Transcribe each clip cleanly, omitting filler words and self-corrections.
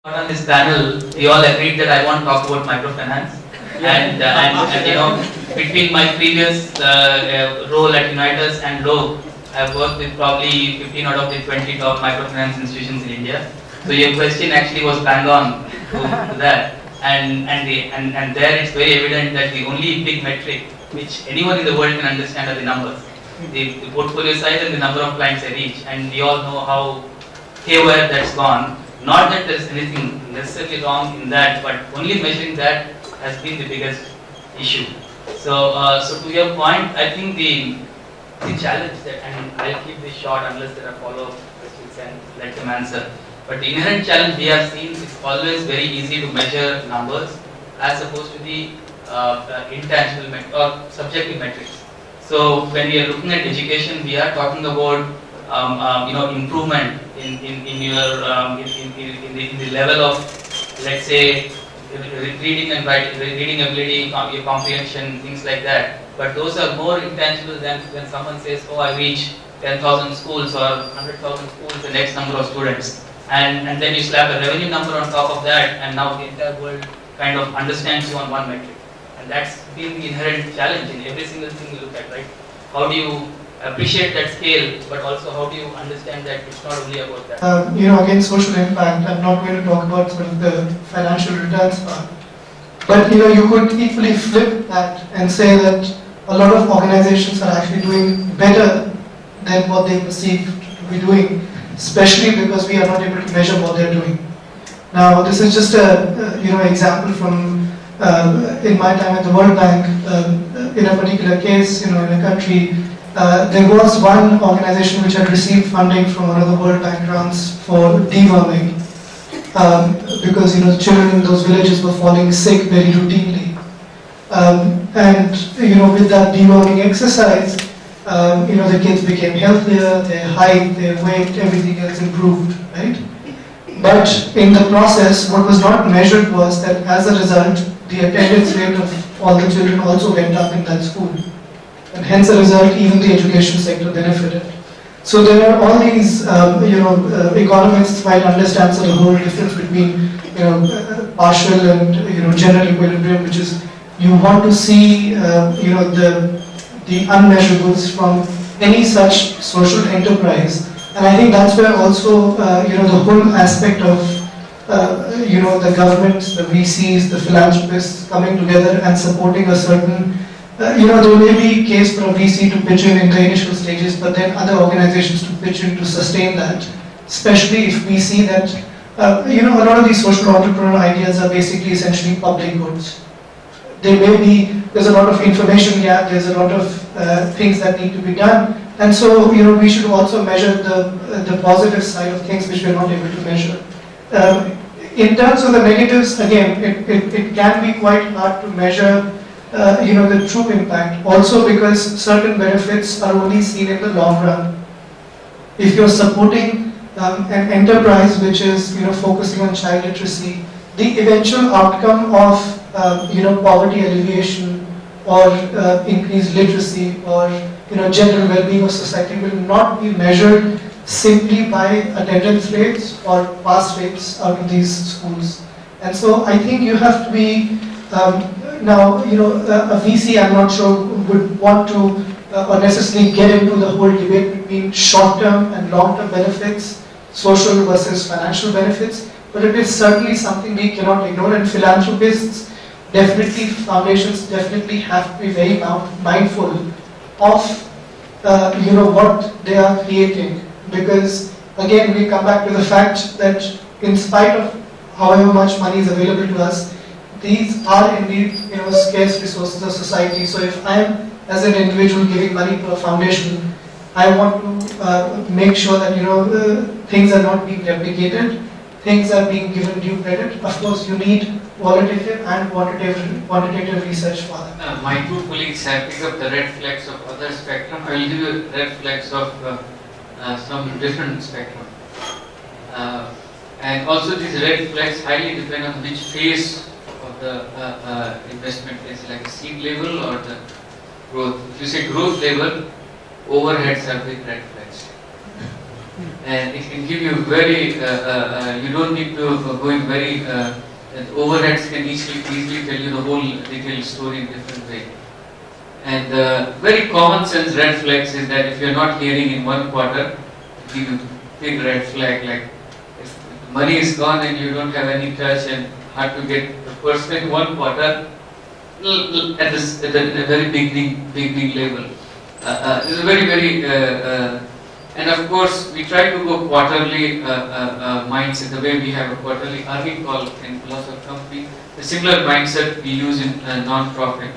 On this panel, we all agreed that I want to talk about microfinance, and you know, between my previous role at Unitas and Log, I've worked with probably 15 out of the 20 top microfinance institutions in India. So your question actually was bang on to that, and there it's very evident that the only big metric which anyone in the world can understand are the numbers, the portfolio size and the number of clients I reach, and we all know how haywire that's gone. Not that there is anything necessarily wrong in that, but only measuring that has been the biggest issue. So, so to your point, I think the challenge that, and I'll keep this short unless there are follow-up questions and let them answer. But the inherent challenge we have seen is always very easy to measure numbers as opposed to the intangible or subjective metrics. So when we are looking at education, we are talking about you know, improvement in your in the level of, let's say, reading and writing, reading ability, your comprehension, things like that. But those are more intangible than when someone says, "Oh, I reach 10,000 schools or 100,000 schools, the next number of students," and then you slap a revenue number on top of that, and now the entire world kind of understands you on one metric. And that's been the inherent challenge in every single thing you look at, right? How do you appreciate that scale, but also how do you understand that it's not only about that? You know, again, social impact. I'm not going to talk about sort of the financial returns part, but you know, you could equally flip that and say that a lot of organizations are actually doing better than what they perceive to be doing, especially because we are not able to measure what they're doing. Now, this is just a you know, example from in my time at the World Bank. In a particular case, you know, in a country. There was one organization which had received funding from one of the World Bank grants for deworming because, you know, children in those villages were falling sick very routinely. And, you know, with that deworming exercise, you know, the kids became healthier, their height, their weight, everything else improved, right? But in the process, what was not measured was that as a result, the attendance rate of all the children also went up in that school. And hence, as a result, even the education sector benefited. So there are all these, you know, economists might understand sort of the whole difference between, you know, partial and, you know, general equilibrium, which is you want to see, you know, the unmeasurables from any such social enterprise. And I think that's where also, you know, the whole aspect of, you know, the government, the VCs, the philanthropists coming together and supporting a certain. You know, there may be a case for a VC to pitch in the initial stages, but then other organizations to pitch in to sustain that, especially if we see that, you know, a lot of these social entrepreneur ideas are basically essentially public goods. There may be, there's a lot of information gap, there's a lot of things that need to be done, and so, you know, we should also measure the positive side of things which we're not able to measure. In terms of the negatives, again, it can be quite hard to measure you know, the true impact, also because certain benefits are only seen in the long run. If you're supporting an enterprise which is, you know, focusing on child literacy, the eventual outcome of, you know, poverty alleviation or increased literacy or, you know, general well-being of society will not be measured simply by attendance rates or pass rates out of these schools. And so I think you have to be now, you know, a VC, I'm not sure, would want to or necessarily get into the whole debate between short-term and long-term benefits, social versus financial benefits, but it is certainly something we cannot ignore, and philanthropists definitely, foundations definitely have to be very mindful of, you know, what they are creating, because again, we come back to the fact that in spite of however much money is available to us, these are indeed, you know, scarce resources of society. So if I am, as an individual, giving money to a foundation, I want to make sure that, you know, things are not being replicated, things are being given due credit. Of course, you need qualitative and quantitative research for that. My two colleagues have picked up the red flags of other spectrum. I will give you red flags of some different spectrum. And also these red flags highly depend on which phase of the investment is, like a seed level or the growth. If you say growth level, overheads are big red flags. and it can give you very, you don't need to go in very, overheads can easily tell you the whole detailed story in different way. And very common sense red flags is that if you're not hearing in one quarter, give you big red flag, like if money is gone and you don't have any touch and hard to get the person in one quarter at the very beginning level. It's a very and of course we try to go quarterly mindset, the way we have a quarterly earning call in lots of companies. The similar mindset we use in non-profit,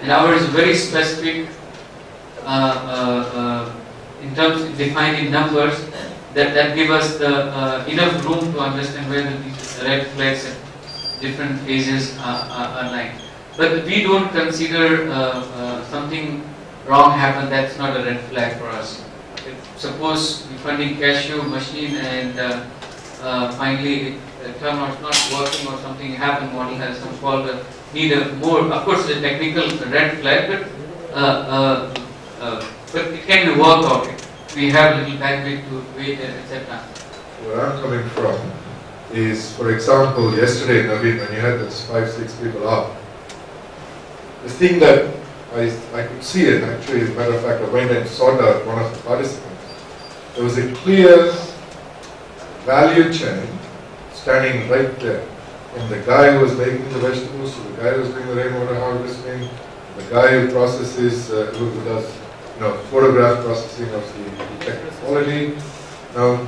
and ours is very specific in terms of defining numbers that give us the enough room to understand where these red flags at different phases are lying. But we don't consider something wrong happen, that's not a red flag for us. If suppose we're funding cashew machine and finally it turns out not working or something happened, model has some fault, need a more, of course a technical red flag, but it can be worked out. We have little bandwidth to wait, etc. Where I'm coming from is, for example, yesterday, Naveen, when you had those 5-6 people up, the thing that I could see it actually, as a matter of fact, I went and sought out one of the participants. There was a clear value chain standing right there. From the guy who was making the vegetables, to the guy who was doing the rainwater harvesting, the guy who processes, who does photograph processing of the technical quality. Now,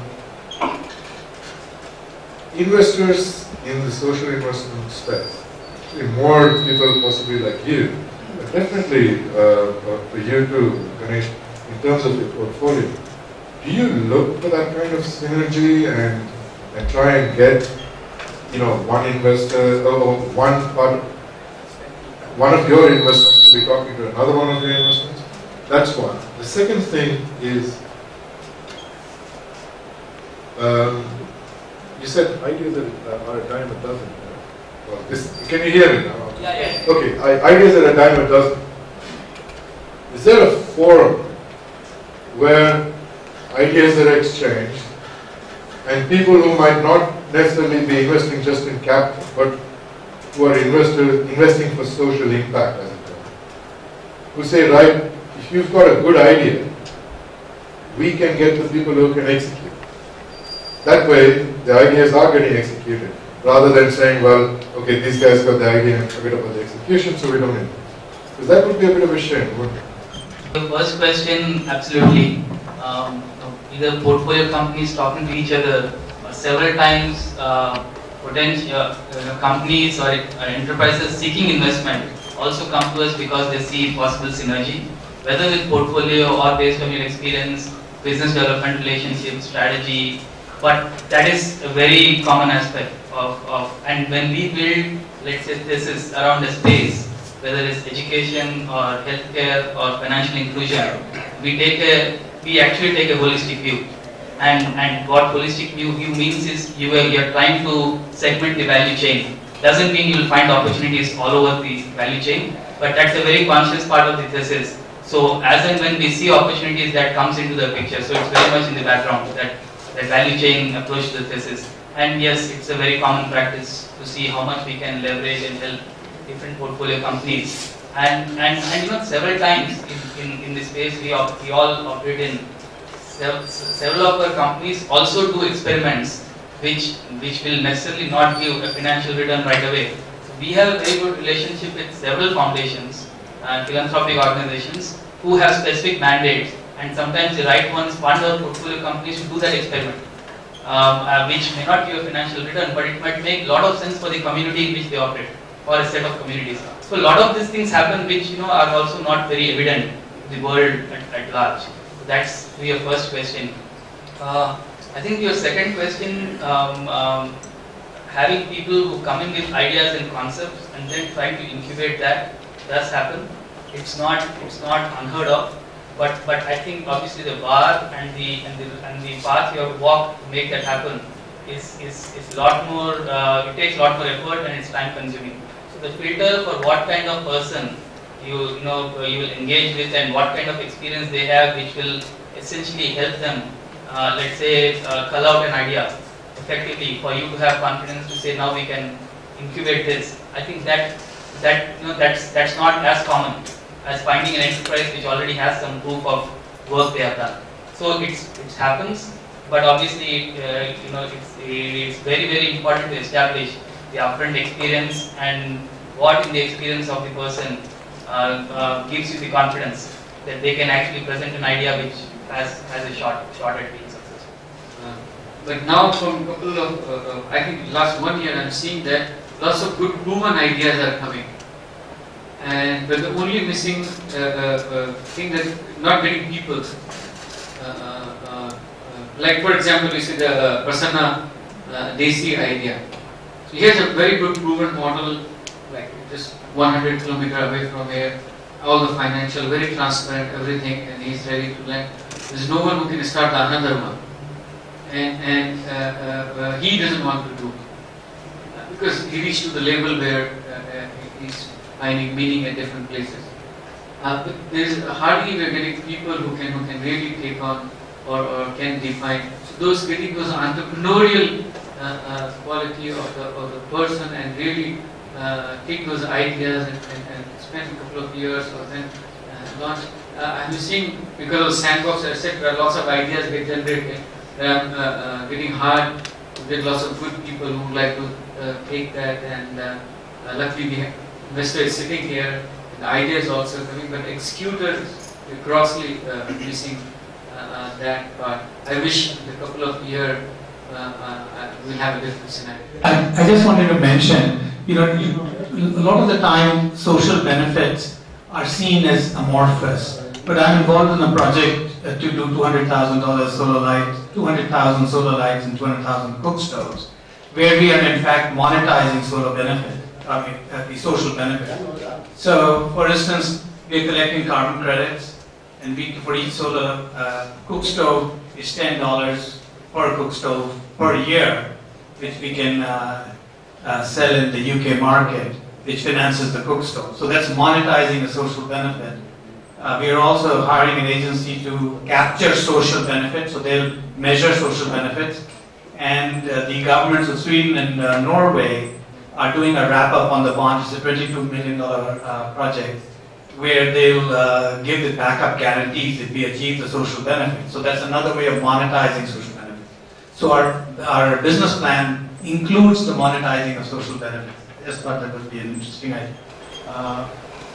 investors in the social investment space, more people possibly like you, but definitely for you too, Ganesh, in terms of your portfolio, do you look for that kind of synergy and try and get, one investor, or one of your investments to be talking to another one of your investments? That's one. The second thing is, you said ideas are a dime a dozen. Well, can you hear me now? Yeah. Okay, ideas are a dime a dozen. Is there a forum where ideas are exchanged and people who might not necessarily be investing just in capital, but who are investing for social impact, as it were, who say, right, if you've got a good idea, we can get the people who can execute. That way, the ideas are getting executed, rather than saying, well, okay, these guys got the idea and forget about the execution, so we don't need it. Because that would be a bit of a shame, wouldn't it? The first question, absolutely. Either portfolio companies talking to each other, or several times potential companies or enterprises seeking investment also come to us because they see possible synergy, whether with portfolio or based on your experience, business development, relationship, strategy. But that is a very common aspect and when we build, let's say, this is around a space, whether it's education or healthcare or financial inclusion, we actually take a holistic view. And what holistic view means is you are trying to segment the value chain. Doesn't mean you will find opportunities all over the value chain, but that's a very conscious part of the thesis. So as and when we see opportunities, that comes into the picture. So it's very much in the background, that value chain approach to the thesis. And yes, it's a very common practice to see how much we can leverage and help different portfolio companies. And several times in this space we all operate in. Several of our companies also do experiments which will necessarily not give a financial return right away. So we have a very good relationship with several foundations and philanthropic organizations who have specific mandates, and sometimes the right ones fund our portfolio companies to do that experiment, which may not give a financial return, but it might make a lot of sense for the community in which they operate, or a set of communities. So a lot of these things happen which are also not very evident to the world at large. So that's your first question. I think your second question, having people who come in with ideas and concepts and then trying to incubate that, does happen. It's not unheard of. But I think obviously the bar and the path you have to walk to make that happen is a lot more. It takes a lot more effort and it's time consuming. So the filter for what kind of person you will engage with and what kind of experience they have, which will essentially help them let's say, cull out an idea effectively for you to have confidence to say now we can incubate this. I think that's not as common as finding an enterprise which already has some proof of work they have done. So it happens, but obviously it's very important to establish the upfront experience and what in the experience of the person gives you the confidence that they can actually present an idea which has a shot at being successful. But now from a couple of, I think last 1 year I'm seeing that lots of good proven ideas are coming. But the only missing thing that not getting people, like for example you see the Prasanna Desi idea. So he has a very good proven model, like just 100 kilometers away from here, all the financial, very transparent, everything, and he's ready to learn. There's no one who can start another one. And he doesn't want to do because he reached to the level where he's finding meaning at different places. But there's hardly we're getting people who can really take on or can define. So those getting those entrepreneurial quality of the person and really take those ideas and spend a couple of years or then launch. I'm seeing because of sandbox etc. lots of ideas get generated. Getting hard to get lots of good people who like to take that, and luckily the investor is sitting here, the idea is also coming, but executors are grossly missing that part. I wish in a couple of years we'll have a different scenario. I just wanted to mention, a lot of the time social benefits are seen as amorphous, but I'm involved in a project to do $200,000 solar lights, 200,000 solar lights and 200,000 cook stoves, where we are in fact monetizing solar benefit, the social benefit. So, for instance, we are collecting carbon credits, and for each solar cook stove is $10 per cook stove per year, which we can sell in the UK market, which finances the cook stove. So that's monetizing a social benefit. We are also hiring an agency to capture social benefits, so they'll measure social benefits. And the governments of Sweden and Norway are doing a wrap-up on the bond. It's a $22 million project where they'll give the backup guarantees if we achieve the social benefits. So that's another way of monetizing social benefits. So our business plan includes the monetizing of social benefits. I just thought that would be an interesting idea.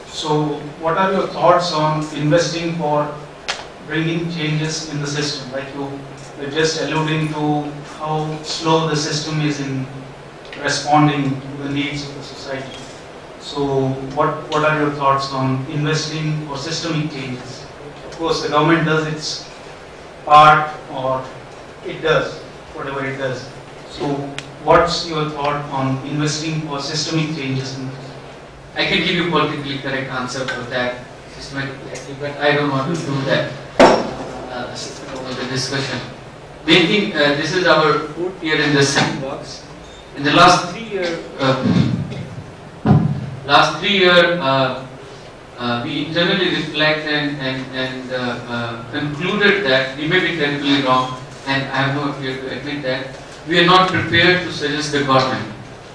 So, what are your thoughts on investing for bringing changes in the system? Like you were just alluding to how slow the system is in responding to the needs of the society. So, what are your thoughts on investing for systemic changes? Of course, the government does its part, or it does whatever it does. So, what's your thought on investing for systemic changes in the system? I can give you politically correct answer for that systematically, but I don't want to do that over the discussion. Main thing, this is our 4th year in the sandbox. In the last 3 years, we internally reflected and concluded that we may be terribly wrong, and I have no fear to admit that we are not prepared to suggest the government,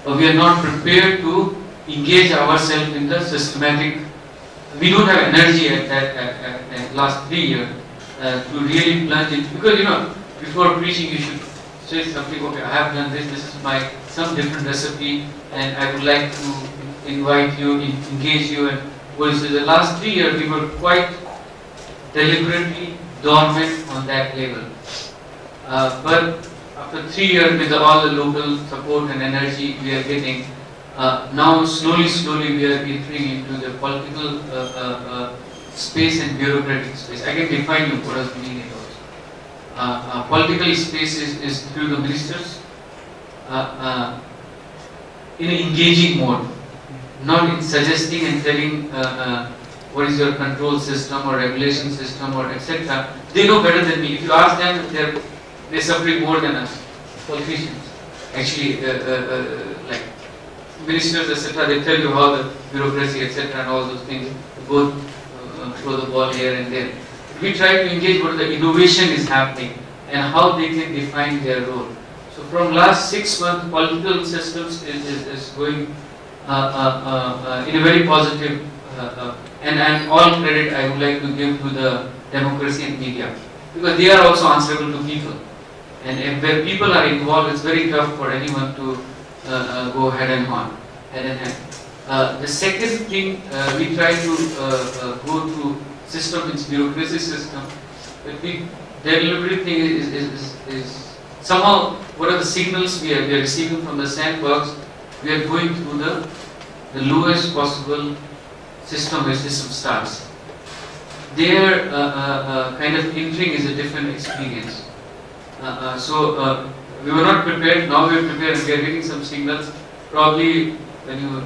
or we are not prepared to engage ourselves in the systematic. We don't have energy at that last 3 years to really plunge in, because before preaching you should say something. Okay, I have done this. This is my some different recipe, and I would like to invite you, engage you. And the last 3 years we were quite deliberately dormant on that level. But after 3 years, with all the local support and energy we are getting. Now slowly we are entering into the political space and bureaucratic space. I can define you what does mean it also. Political space is through the ministers in an engaging mode, not in suggesting and telling what is your control system or regulation system or etc. They know better than me. If you ask them, they're suffering more than us, politicians. Actually, like ministers, etc., they tell you how the bureaucracy, etc., and all those things, both throw the ball here and there. We try to engage what the innovation is happening, and how they can define their role. So from last 6 months, political systems is going in a very positive, and all credit I would like to give to the democracy and media, because they are also answerable to people. And if where people are involved, it's very tough for anyone to go head and hand. The second thing, we try to go to system, its bureaucracy system. But the delivery thing is somehow, what are the signals we are receiving from the sandbox? We are going through the lowest possible system where system starts. Their kind of entering is a different experience. So we were not prepared. Now we are prepared, and we are getting some signals. Probably when you,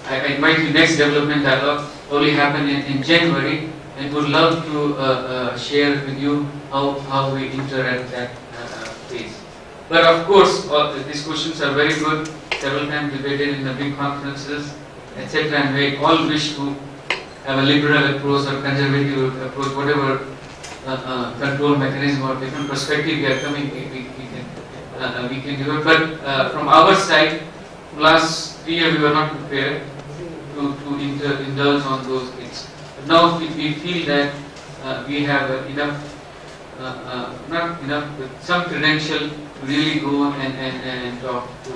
I invite you next development dialogue. Only happen in January, and would love to share with you how we enter at that phase. But of course, these questions are very good. Several times debated in the big conferences, etc. And we all wish to have a liberal approach or conservative approach, whatever control mechanism or different perspective we are coming, we can do it. But from our side, last 3 years we were not prepared to indulge on those things. But now we feel that we have enough, not enough, but some credential to really go and talk to